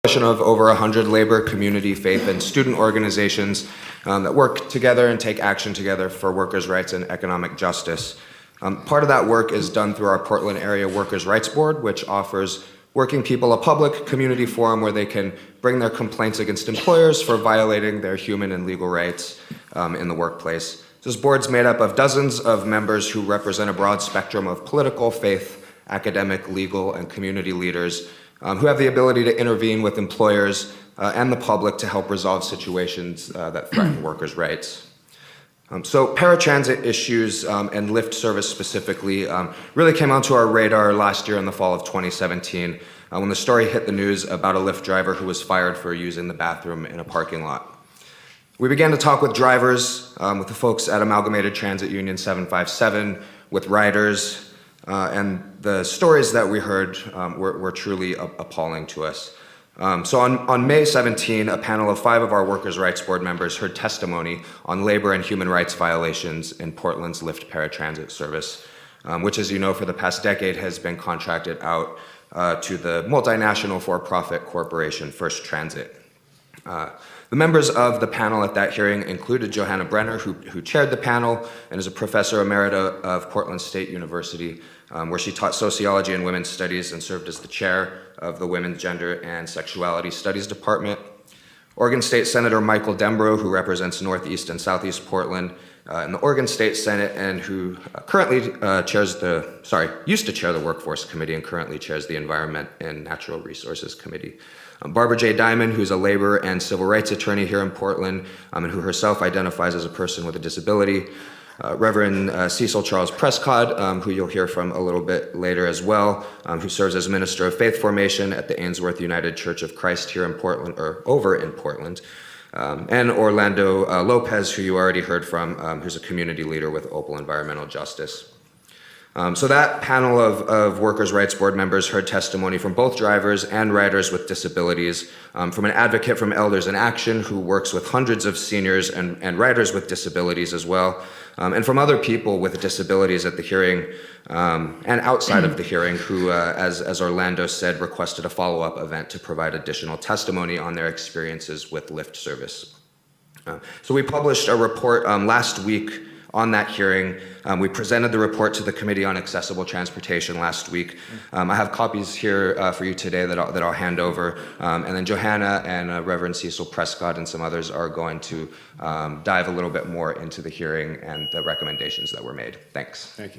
Of over 100 labor, community, faith, and student organizations that work together and take action together for workers' rights and economic justice. Part of that work is done through our Portland Area Workers' Rights Board, which offers working people a public community forum where they can bring their complaints against employers for violating their human and legal rights in the workplace. This board's made up of dozens of members who represent a broad spectrum of political, faith, academic, legal, and community leaders who have the ability to intervene with employers and the public to help resolve situations that threaten workers' rights. So paratransit issues and Lyft service specifically really came onto our radar last year in the fall of 2017 when the story hit the news about a Lyft driver who was fired for using the bathroom in a parking lot. We began to talk with drivers, with the folks at Amalgamated Transit Union 757, with riders, and the stories that we heard were truly appalling to us. So on May 17, a panel of 5 of our Workers' Rights Board members heard testimony on labor and human rights violations in Portland's Lyft paratransit service, which, as you know, for the past decade has been contracted out to the multinational for-profit corporation First Transit. The members of the panel at that hearing included Johanna Brenner, who chaired the panel and is a professor emerita of Portland State University, where she taught sociology and women's studies and served as the chair of the Women's Gender and Sexuality Studies Department. Oregon State Senator Michael Dembrow, who represents Northeast and Southeast Portland in the Oregon State Senate and who currently used to chair the Workforce Committee and currently chairs the Environment and Natural Resources Committee. Barbara J. Diamond, who's a labor and civil rights attorney here in Portland and who herself identifies as a person with a disability. Reverend Cecil Charles Prescott, who you'll hear from a little bit later as well, who serves as Minister of Faith Formation at the Ainsworth United Church of Christ here in Portland, or over in Portland, and Orlando Lopez, who you already heard from, who's a community leader with Opal Environmental Justice. So that panel of Workers' Rights Board members heard testimony from both drivers and riders with disabilities, from an advocate from Elders in Action who works with hundreds of seniors and riders with disabilities as well, and from other people with disabilities at the hearing and outside of the hearing who, as Orlando said, requested a follow-up event to provide additional testimony on their experiences with Lyft service. So we published a report last week on that hearing. We presented the report to the Committee on Accessible Transportation last week. I have copies here for you today that I'll hand over. And then Johanna and Reverend Cecil Prescott and some others are going to dive a little bit more into the hearing and the recommendations that were made. Thanks. Thank you.